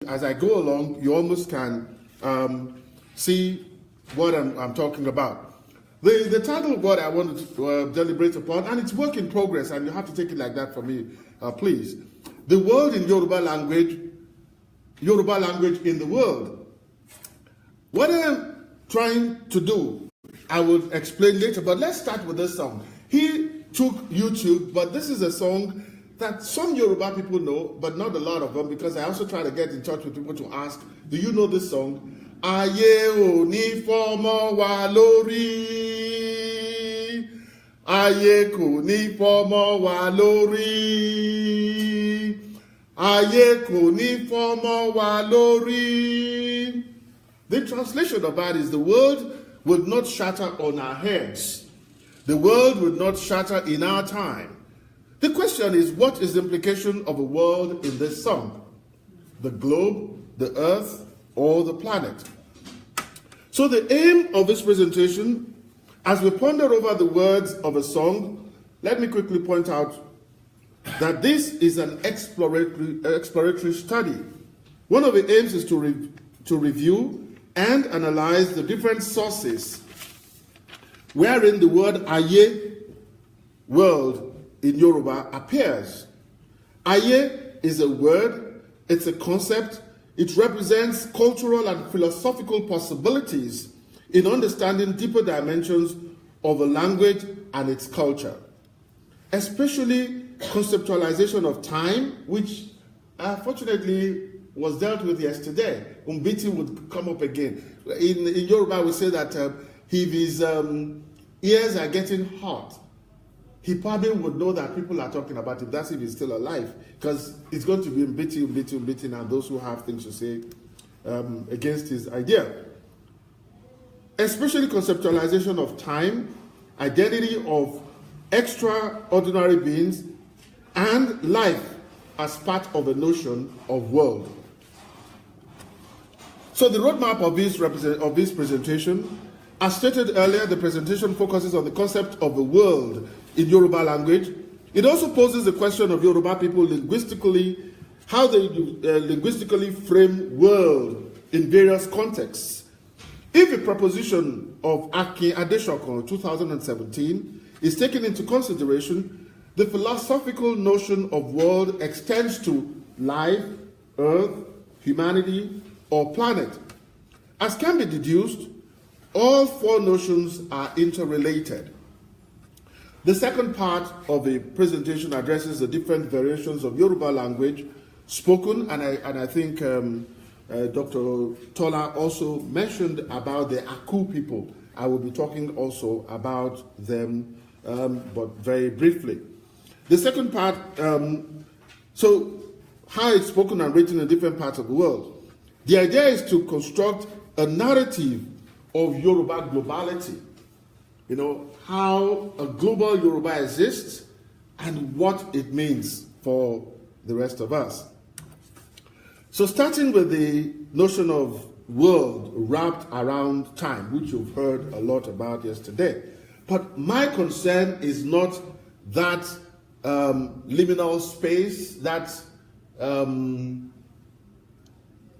as I go along, you almost can see what I'm talking about. The title of what I wanted to deliberate upon, and it's work in progress, and you have to take it like that for me, please. The world in Yoruba language in the world. What I'm trying to do, I will explain later, but let's start with this song. He took YouTube, but this is a song that some Yoruba people know, but not a lot of them, because I also try to get in touch with people to ask, do you know this song? Ayé ò ní fọ́mọ wa lórí. Ayé kò ní fọ́mọ wa lórí. Ayé kò ní fọ́mọ wa lórí. The translation of that is, the world would not shatter on our heads. The world would not shatter in our time. The question is, what is the implication of a world in this song? The globe, the earth, or the planet? So the aim of this presentation, as we ponder over the words of a song, let me quickly point out that this is an exploratory study. One of the aims is to review and analyze the different sources wherein the word Aye, world, in Yoruba appears. Aye is a word, it's a concept, it represents cultural and philosophical possibilities in understanding deeper dimensions of a language and its culture, especially conceptualization of time, which fortunately was dealt with yesterday. Umbiti would come up again. In Yoruba, we say that if his ears are getting hot, he probably would know that people are talking about him. That's if he's still alive, because it's going to be Umbiti, and those who have things to say against his idea. Especially conceptualization of time, identity of extraordinary beings, and life as part of a notion of world. So the roadmap of this presentation, as stated earlier, the presentation focuses on the concept of the world in Yoruba language. It also poses the question of Yoruba people linguistically, how they linguistically frame world in various contexts. If a proposition of Akin Adeshoko 2017 is taken into consideration, the philosophical notion of world extends to life, earth, humanity, or planet. As can be deduced, all four notions are interrelated. The second part of the presentation addresses the different variations of Yoruba language spoken, and I think Dr. Tola also mentioned about the Aku people. I will be talking also about them, but very briefly. The second part, so how it's spoken and written in different parts of the world. The idea is to construct a narrative of Yoruba globality. You know, how a global Yoruba exists and what it means for the rest of us. So starting with the notion of world wrapped around time, which you've heard a lot about yesterday. But my concern is not that liminal space, that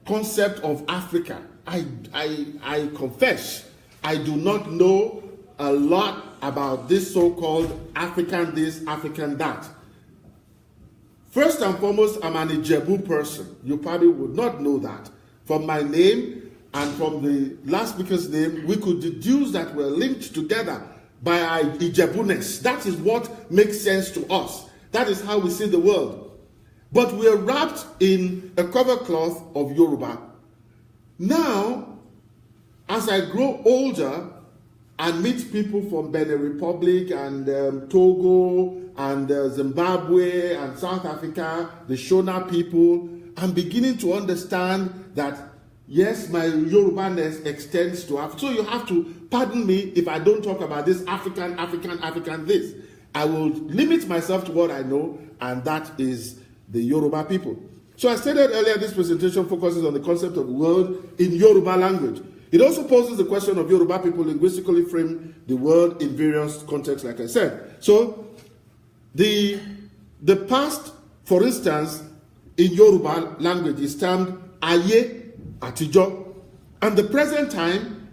concept of Africa. I confess, I do not know a lot about this so-called African this, African that. First and foremost, I'm an Ijebu person. You probably would not know that. From my name and from the last speaker's name, we could deduce that we're linked together by our Ijebu-ness. That is what makes sense to us. That is how we see the world. But we're wrapped in a cover cloth of Yoruba. Now, as I grow older and meet people from Benin Republic and Togo and Zimbabwe and South Africa, the Shona people, I'm beginning to understand that, yes, my Yoruba-ness extends to Africa. So you have to pardon me if I don't talk about this African this. I will limit myself to what I know, and that is the Yoruba people. So I stated earlier, this presentation focuses on the concept of the world in Yoruba language. It also poses the question of Yoruba people linguistically frame the world in various contexts, like I said. So the past, for instance, in Yoruba language is termed ayé àtijọ́, and the present time,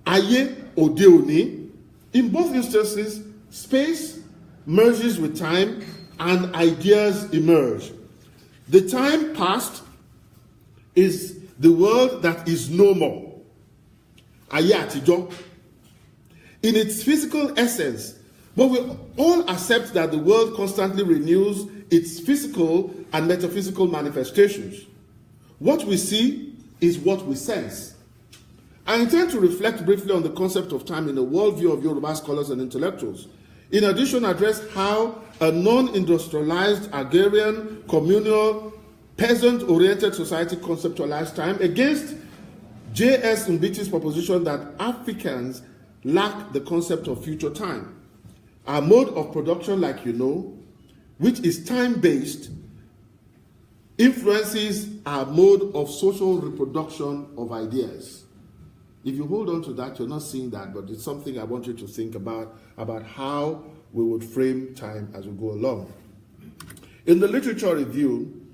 ayé òde òní. In both instances, space merges with time and ideas emerge. The time past is the world that is no more, ayé àtijọ́, in its physical essence. But we all accept that the world constantly renews its physical and metaphysical manifestations. What we see is what we sense. I intend to reflect briefly on the concept of time in the worldview of Yoruba scholars and intellectuals. In addition, address how a non-industrialized, agrarian, communal, peasant-oriented society conceptualized time against J.S. Mbiti's proposition that Africans lack the concept of future time. Our mode of production, like you know, which is time-based, influences our mode of social reproduction of ideas. If you hold on to that, you're not seeing that, but it's something I want you to think about how we would frame time as we go along. In the literature review,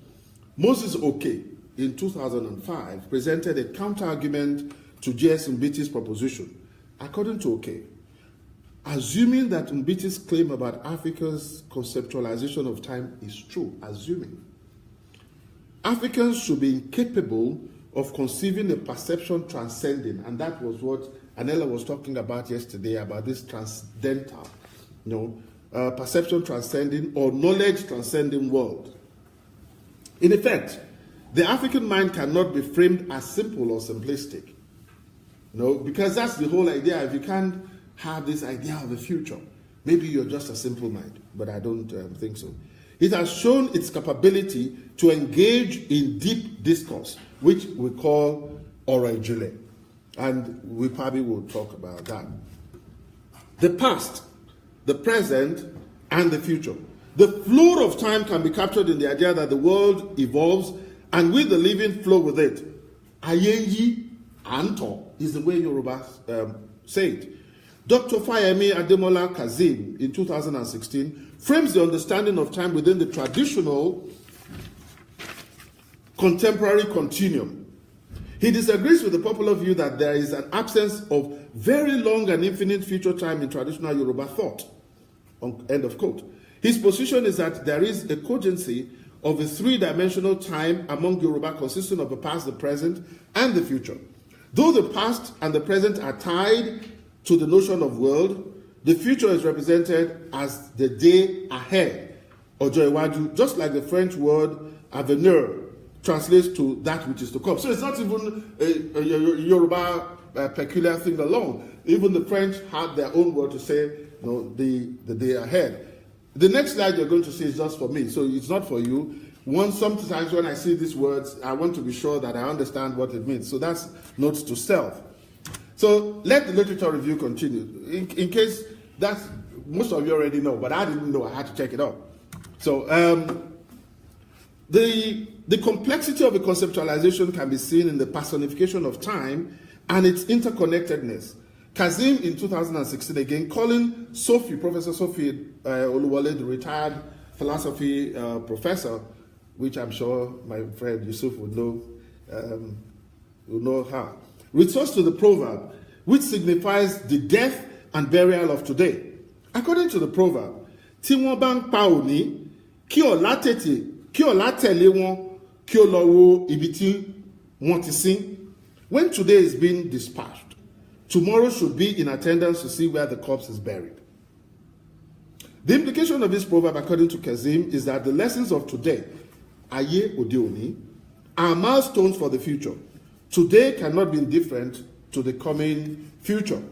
Moses Oke, in 2005, presented a counter-argument to J.S. Mbiti's proposition. According to Oke, assuming that Mbiti's claim about Africa's conceptualization of time is true, Africans should be incapable of conceiving a perception transcending, and that was what Anela was talking about yesterday, about this transcendental, perception transcending or knowledge transcending world. In effect, the African mind cannot be framed as simple or simplistic, because that's the whole idea. If you can't have this idea of a future, maybe you're just a simple mind, but I don't think so. It has shown its capability to engage in deep discourse, which we call origine, and we probably will talk about that. The past, the present, and the future. The flow of time can be captured in the idea that the world evolves, and with the living flow with it. Ayenyi Anto is the way Yoruba say it. Dr. Fayemi Ademola Kazim, in 2016, frames the understanding of time within the traditional contemporary continuum. He disagrees with the popular view that there is an absence of very long and infinite future time in traditional Yoruba thought. End of quote. His position is that there is a cogency of a three-dimensional time among Yoruba consisting of the past, the present, and the future. Though the past and the present are tied to the notion of world, the future is represented as the day ahead, Ọjọ́ Iwájú, just like the French word avenir translates to that which is to come. So it's not even a Yoruba peculiar thing alone. Even the French had their own word to say, the day ahead. The next slide you're going to see is just for me, so it's not for you. Sometimes when I see these words, I want to be sure that I understand what it means. So that's notes to self. So let the literature review continue. In case that's, most of you already know, but I didn't know, I had to check it out. So the complexity of a conceptualization can be seen in the personification of time and its interconnectedness. Kazim in 2016 again, calling Professor Sophie Oluwole, the retired philosophy professor, which I'm sure my friend Yusuf would know her, resorts to the proverb, which signifies the death and burial of today. According to the proverb, tí wọ́n bá ń pa òní, kí ọ̀la tẹ̀lé wọn, kí ó lọ wo ibi tí wọ́n ti sin. When today is being dispatched, tomorrow should be in attendance to see where the corpse is buried. The implication of this proverb, according to Kazim, is that the lessons of today, ayé òde òní, are milestones for the future. Today cannot be indifferent to the coming future.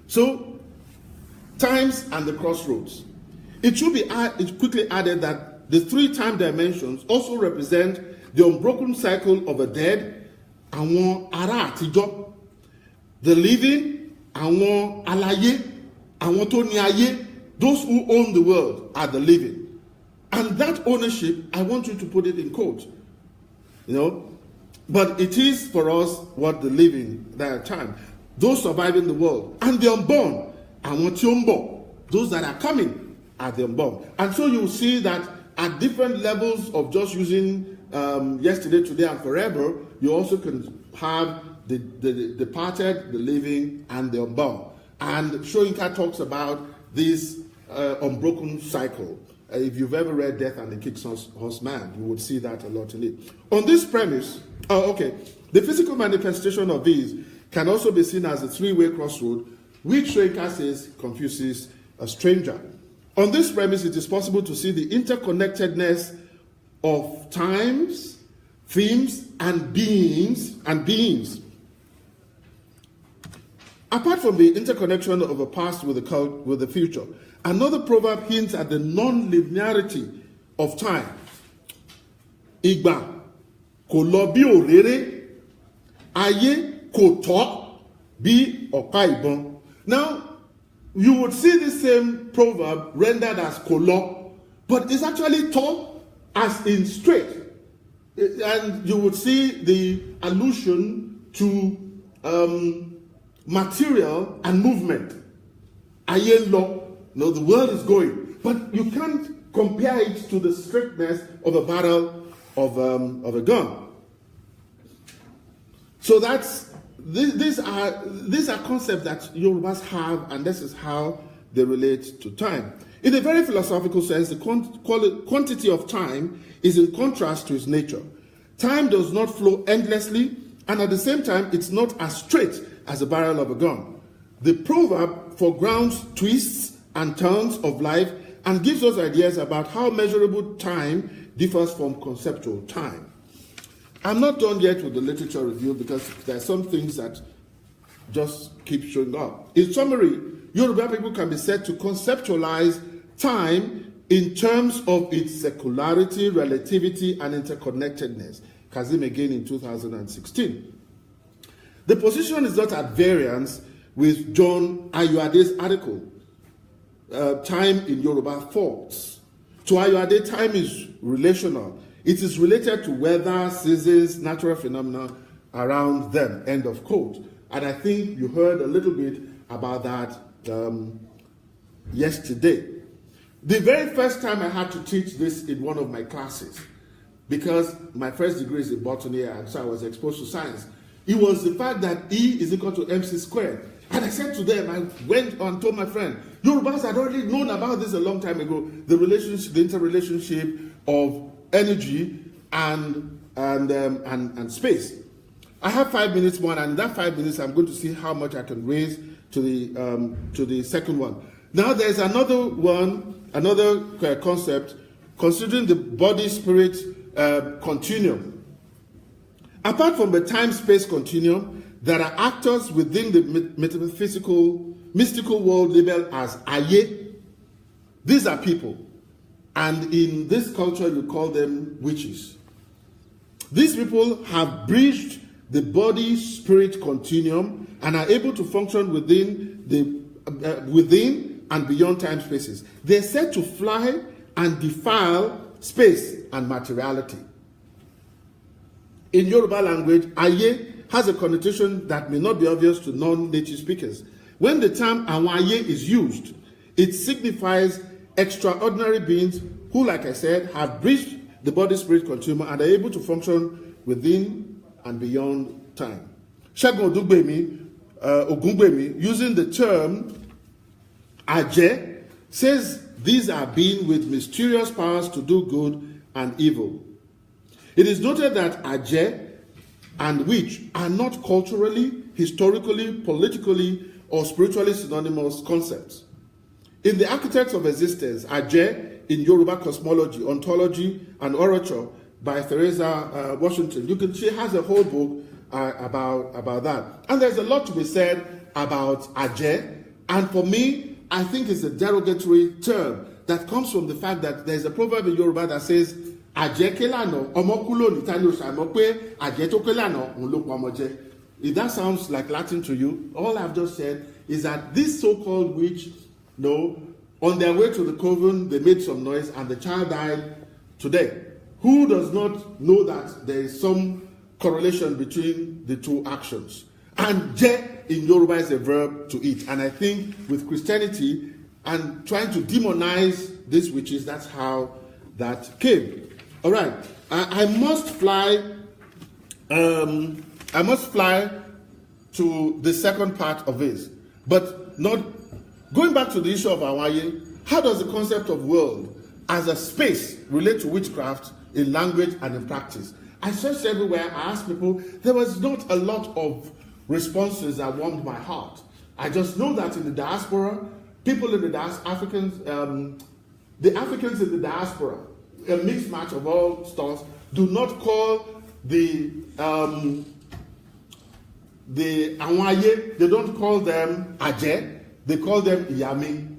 So, times and the crossroads. It should be quickly added that the three time dimensions also represent the unbroken cycle of the dead, àwọn ará àtijọ́, the living, àwọn aláyé, àwọn tó ní ayé, those who own the world are the living. And that ownership, I want you to put it in quotes. But it is for us what the living, that time, those surviving the world, and the unborn, àwọn tí ó ń bọ̀, those that are coming are the unborn. And so you see that at different levels of just using yesterday, today, and forever, you also can have the departed, the living, and the unborn. And Soyinka talks about this unbroken cycle. If you've ever read Death and the King's Horseman, you would see that a lot in it. On this premise, the physical manifestation of these can also be seen as a three-way crossroad, which Soyinka says confuses a stranger. On this premise, it is possible to see the interconnectedness of times, themes, and beings. Apart from the interconnection of the past with the future, another proverb hints at the non-linearity of time. Igba kò lọ bí òréré, ayé kò tọ́ bí ọ̀pá ìbọn. Now, you would see the same proverb rendered as kolo, but it's actually tọ́ as in straight. And you would see the allusion to material and movement. Ayé lọ. No, the world is going, but you can't compare it to the strictness of a barrel of a gun. So these are concepts that Yorubas have, and this is how they relate to time. In a very philosophical sense, the quantity of time is in contrast to its nature. Time does not flow endlessly, and at the same time, it's not as straight as the barrel of a gun. The proverb foregrounds twists and turns of life and gives us ideas about how measurable time differs from conceptual time. I'm not done yet with the literature review because there are some things that just keep showing up. In summary, Yoruba people can be said to conceptualize time in terms of its secularity, relativity, and interconnectedness. Kazim again in 2016. The position is not at variance with John Ayuade's article, Time in Yoruba Thoughts. To Ayuade, time is relational. It is related to weather, seasons, natural phenomena around them, end of quote. And I think you heard a little bit about that yesterday. The very first time I had to teach this in one of my classes, because my first degree is in botany, and so I was exposed to science, it was the fact that E is equal to MC squared. And I said to them, I went on told my friend, Yorubas had already known about this a long time ago, the interrelationship of energy and space. I have 5 minutes more, and in that 5 minutes, I'm going to see how much I can raise to the second one. Now, there's another concept, considering the body-spirit continuum. Apart from the time-space continuum, there are actors within the mystical world labeled as Aye. These are people. And in this culture, you call them witches. These people have bridged the body-spirit continuum and are able to function within and beyond time spaces. They're said to fly and defile space and materiality. In Yoruba language, Aye has a connotation that may not be obvious to non-native speakers. When the term Awaye is used, it signifies extraordinary beings who, like I said, have bridged the body-spirit continuum and are able to function within and beyond time. Segun Ogungbemi, using the term Aje, says these are beings with mysterious powers to do good and evil. It is noted that Aje and witch are not culturally, historically, politically, or spiritually synonymous concepts. In The Architects of Existence, Aje, in Yoruba cosmology, ontology, and orature by Theresa Washington, she has a whole book about that. And there's a lot to be said about Aje, and for me, I think it's a derogatory term that comes from the fact that there's a proverb in Yoruba that says, Aje kelano, omokulo nitani osamope, aje to kelano, unlopomoje. If that sounds like Latin to you, all I've just said is that this so-called witch, on their way to the coven, they made some noise and the child died today. Who does not know that there is some correlation between the two actions? And je in Yoruba is a verb to eat. And I think with Christianity and trying to demonize these witches, that's how that came. All right. I must fly. I must fly to the second part of this, but not going back to the issue of Hawaii. How does the concept of world as a space relate to witchcraft in language and in practice? I searched everywhere. I asked people. There was not a lot of responses that warmed my heart. I just know that in the diaspora, people in the Africans in the diaspora, a mixed match of all stars, do not call the Anwaye, they don't call them Aje, they call them Iyami,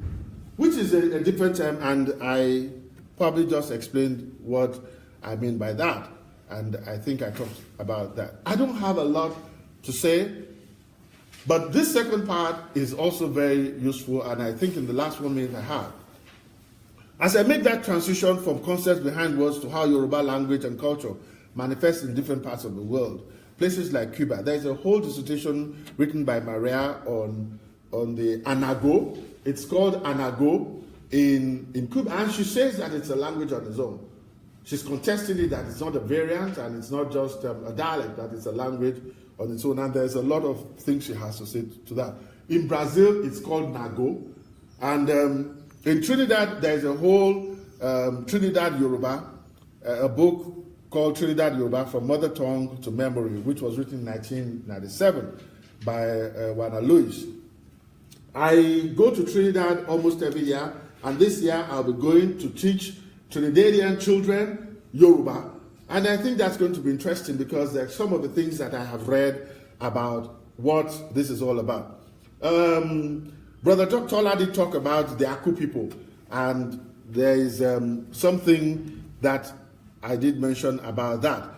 which is a different term, and I probably just explained what I mean by that, and I think I talked about that. I don't have a lot to say, but this second part is also very useful, and I think in the last 1 minute I have. As I make that transition from concepts behind words to how Yoruba language and culture manifests in different parts of the world, places like Cuba, there's a whole dissertation written by Maria on the Anago. It's called Anago in Cuba, and she says that it's a language on its own. She's contesting it, that it's not a variant and it's not just a dialect, that it's a language on its own, and there's a lot of things she has to say to that. In Brazil, it's called Nago, and in Trinidad, there's a whole Trinidad Yoruba, a book called Trinidad Yoruba, From Mother Tongue to Memory, which was written in 1997 by Wana Lewis. I go to Trinidad almost every year, and this year I'll be going to teach Trinidadian children Yoruba. And I think that's going to be interesting because there are some of the things that I have read about what this is all about. Brother Dr. Tola did talk about the Aku people, and there is something that I did mention about that.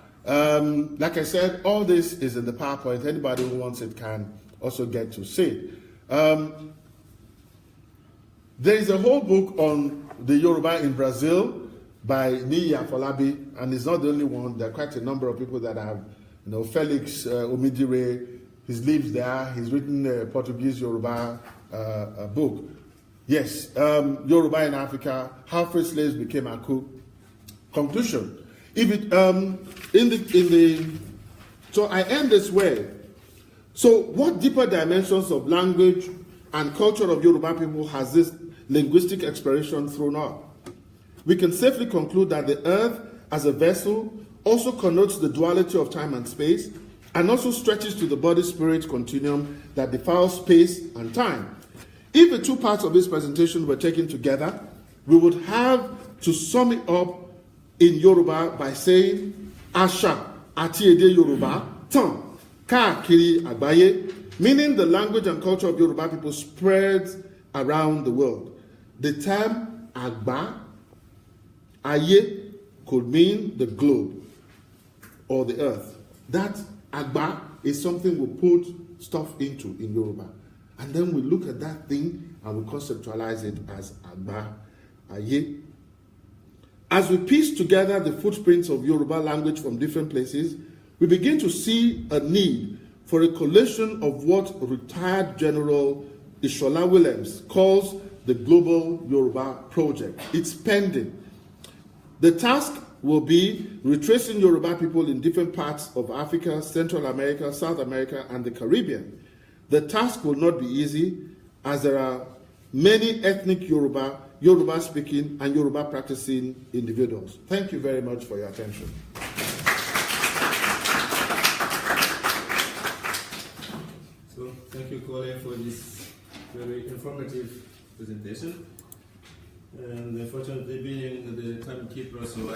Like I said, all this is in the PowerPoint. Anybody who wants it can also get to see it. There is a whole book on the Yoruba in Brazil by Niyi Afolabi, and it's not the only one. There are quite a number of people that have, Felix Omidire, he lives there. He's written a Portuguese Yoruba book. Yes, Yoruba in Africa, how free slaves became Aku. Conclusion. If it so I end this way. So what deeper dimensions of language and culture of Yoruba people has this linguistic exploration thrown up? We can safely conclude that the earth as a vessel also connotes the duality of time and space, and also stretches to the body-spirit continuum that defiles space and time. If the two parts of this presentation were taken together, we would have to sum it up in Yoruba by saying, Asha ati ede Yoruba tan káàkiri àgbáyé, meaning the language and culture of Yoruba people spreads around the world. The term Agba, Aye, could mean the globe or the earth. That Agba is something we put stuff into in Yoruba. And then we look at that thing and we conceptualize it as Agba, Aye. As we piece together the footprints of Yoruba language from different places, we begin to see a need for a collation of what retired General Ishola Williams calls the Global Yoruba Project. It's pending. The task will be retracing Yoruba people in different parts of Africa, Central America, South America, and the Caribbean. The task will not be easy, as there are many ethnic Yoruba-speaking and Yoruba-practicing individuals. Thank you very much for your attention. So, thank you, Kole, for this very informative presentation. And unfortunately, being the timekeeper, so